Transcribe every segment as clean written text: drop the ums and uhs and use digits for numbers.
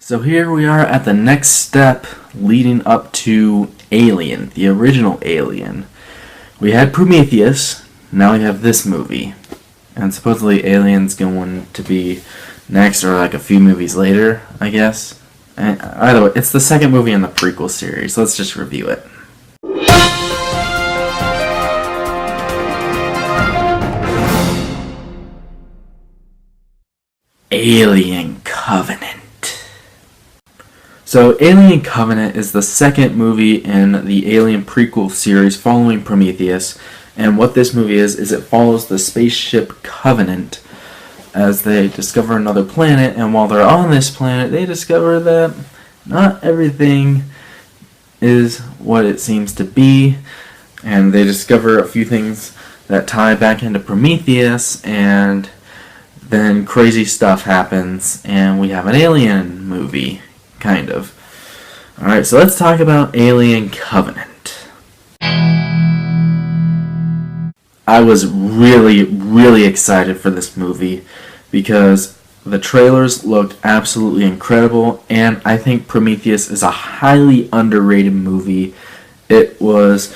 So here we are at the next step leading up to Alien, the original Alien. We had Prometheus, now we have this movie. And supposedly Alien's going to be next, or like a few movies later, I guess. And either way, it's the second movie in the prequel series. Let's just review it. Alien Covenant. So, Alien Covenant is the second movie in the Alien prequel series following Prometheus, and what this movie is it follows the spaceship Covenant as they discover another planet, and while they're on this planet, they discover that not everything is what it seems to be, and they discover a few things that tie back into Prometheus, and then crazy stuff happens, and we have an Alien movie. Kind of. Alright, so let's talk about Alien Covenant. I was really excited for this movie because the trailers looked absolutely incredible, and I think Prometheus is a highly underrated movie. It was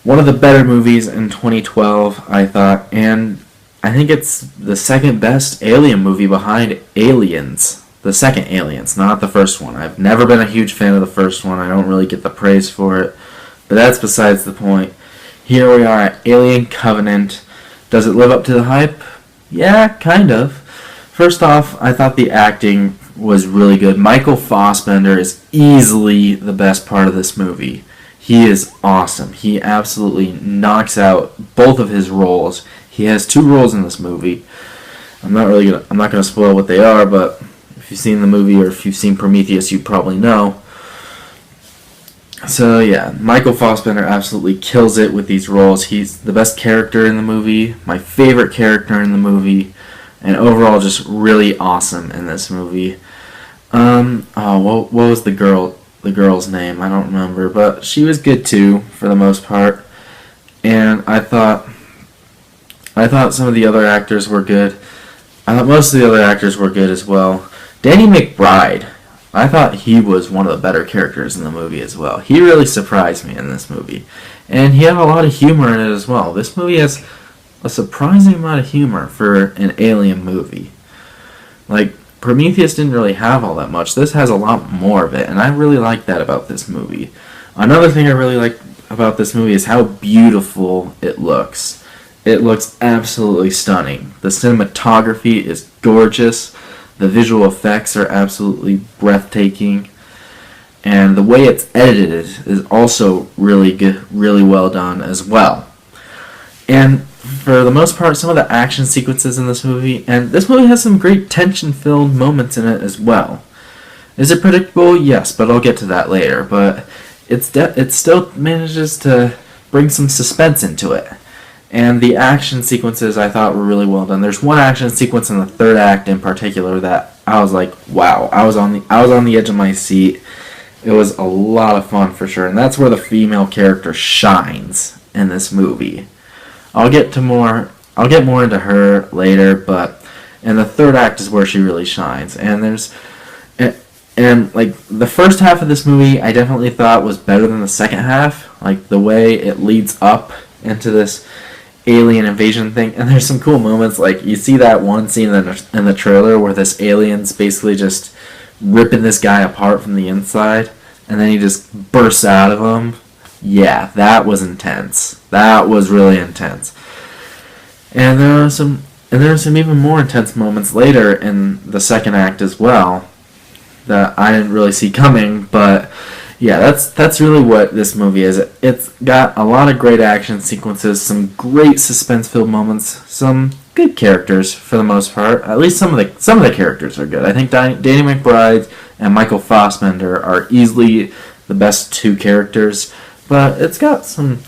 one of the better movies in 2012, I thought, and I think it's the second best Alien movie behind Aliens. The second Aliens, not the first one. I've never been a huge fan of the first one. I don't really get the praise for it. But that's besides the point. Here we are at Alien Covenant. Does it live up to the hype? Yeah, kind of. First off, I thought the acting was really good. Michael Fassbender is easily the best part of this movie. He is awesome. He absolutely knocks out both of his roles. He has two roles in this movie. I'm not gonna spoil what they are, but if you've seen the movie or if you've seen Prometheus, you probably know. So yeah, Michael Fassbender absolutely kills it with these roles. He's the best character in the movie, my favorite character in the movie, and overall just really awesome in this movie. What was the girl's name? I don't remember, but she was good too for the most part. And I thought some of the other actors were good. I thought most of the other actors were good as well. Danny McBride, I thought he was one of the better characters in the movie as well. He really surprised me in this movie. And he had a lot of humor in it as well. This movie has a surprising amount of humor for an Alien movie. Like, Prometheus didn't really have all that much. This has a lot more of it, and I really like that about this movie. Another thing I really like about this movie is how beautiful it looks. It looks absolutely stunning. The cinematography is gorgeous. The visual effects are absolutely breathtaking, and the way it's edited is also really good, really well done as well. And for the most part, some of the action sequences in this movie, and this movie has some great tension-filled moments in it as well. Is it predictable? Yes, but I'll get to that later. But it still manages to bring some suspense into it. And the action sequences I thought were really well done. There's one action sequence in the third act in particular that I was like, wow, I was on the edge of my seat. It was a lot of fun for sure, and that's where the female character shines in this movie. I'll get more into her later, but in the third act is where she really shines. And like the first half of this movie I definitely thought was better than the second half, like the way it leads up into this alien invasion thing, and there's some cool moments, like you see that one scene in the trailer where this alien's basically just ripping this guy apart from the inside, and then he just bursts out of him. Yeah, that was intense. That was really intense. And there are some even more intense moments later in the second act as well that I didn't really see coming, but yeah, that's really what this movie is. It's got a lot of great action sequences, some great suspense-filled moments, some good characters for the most part. At least some of the characters are good. I think Danny McBride and Michael Fassbender are easily the best two characters, but it's got some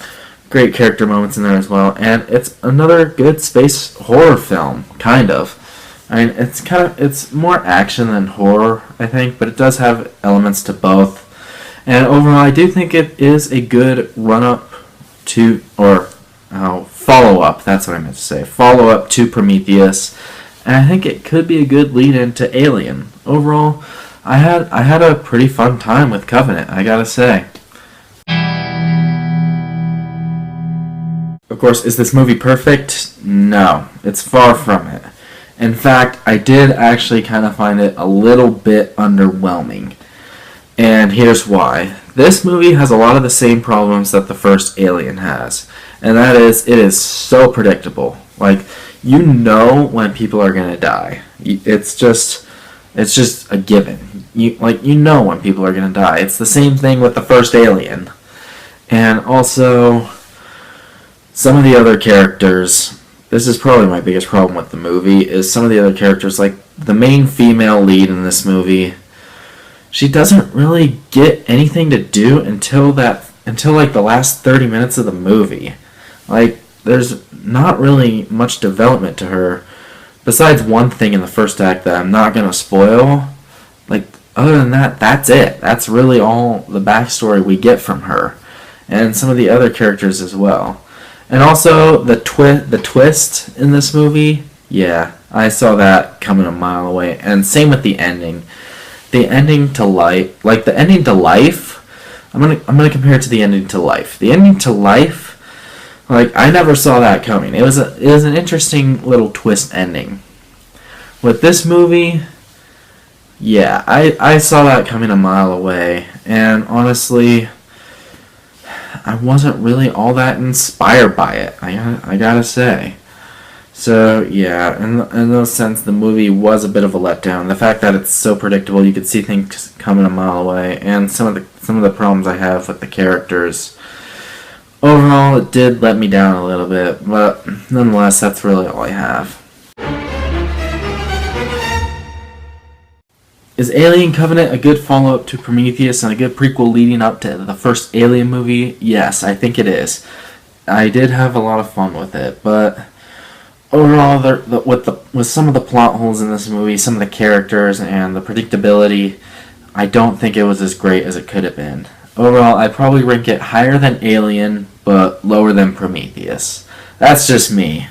great character moments in there as well. And it's another good space horror film, kind of. I mean, it's more action than horror, I think, but it does have elements to both. And overall, I do think it is a good run-up to, or follow-up, that's what I meant to say, follow-up to Prometheus, and I think it could be a good lead-in to Alien. Overall, I had a pretty fun time with Covenant, I gotta say. Of course, is this movie perfect? No, it's far from it. In fact, I did actually kind of find it a little bit underwhelming. And here's why. This movie has a lot of the same problems that the first Alien has. And that is, it is so predictable. Like, you know when people are going to die. It's just a given. You know when people are going to die. It's the same thing with the first Alien. And also, some of the other characters, this is probably my biggest problem with the movie, is some of the other characters, like the main female lead in this movie, she doesn't really get anything to do until like the last 30 minutes of the movie. Like, there's not really much development to her, besides one thing in the first act that I'm not going to spoil. Like, other than that, that's it. That's really all the backstory we get from her. And some of the other characters as well. And also, the twist in this movie, yeah, I saw that coming a mile away. And same with the ending. The ending to life, I'm gonna compare it to the ending to Life. The ending to Life, like, I never saw that coming. It was an interesting little twist ending. With this movie, yeah, I saw that coming a mile away, and honestly, I wasn't really all that inspired by it. I gotta say. So yeah, in those sense, the movie was a bit of a letdown. The fact that it's so predictable, you could see things coming a mile away, and some of the problems I have with the characters. Overall, it did let me down a little bit, but nonetheless, that's really all I have. Is Alien Covenant a good follow-up to Prometheus and a good prequel leading up to the first Alien movie? Yes, I think it is. I did have a lot of fun with it, but overall, with some of the plot holes in this movie, some of the characters, and the predictability, I don't think it was as great as it could have been. Overall, I'd probably rank it higher than Alien, but lower than Prometheus. That's just me.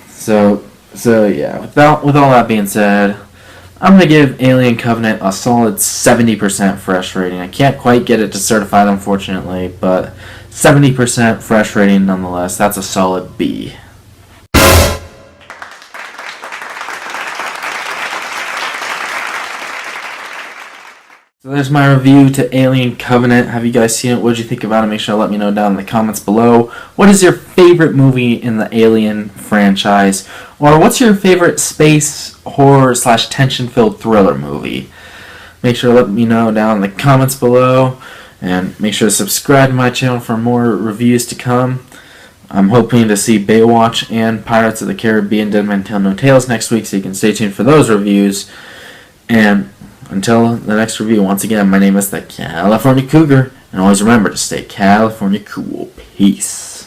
So yeah, with all that being said, I'm going to give Alien Covenant a solid 70% fresh rating. I can't quite get it to certified, unfortunately, but 70% fresh rating nonetheless. That's a solid B. So there's my review to Alien Covenant. Have you guys seen it? What did you think about it? Make sure to let me know down in the comments below. What is your favorite movie in the Alien franchise? Or what's your favorite space horror / tension-filled thriller movie? Make sure to let me know down in the comments below. And make sure to subscribe to my channel for more reviews to come. I'm hoping to see Baywatch and Pirates of the Caribbean Dead Man Tell No Tales next week, so you can stay tuned for those reviews. And until the next review, once again, my name is the California Cougar, and always remember to stay California cool. Peace.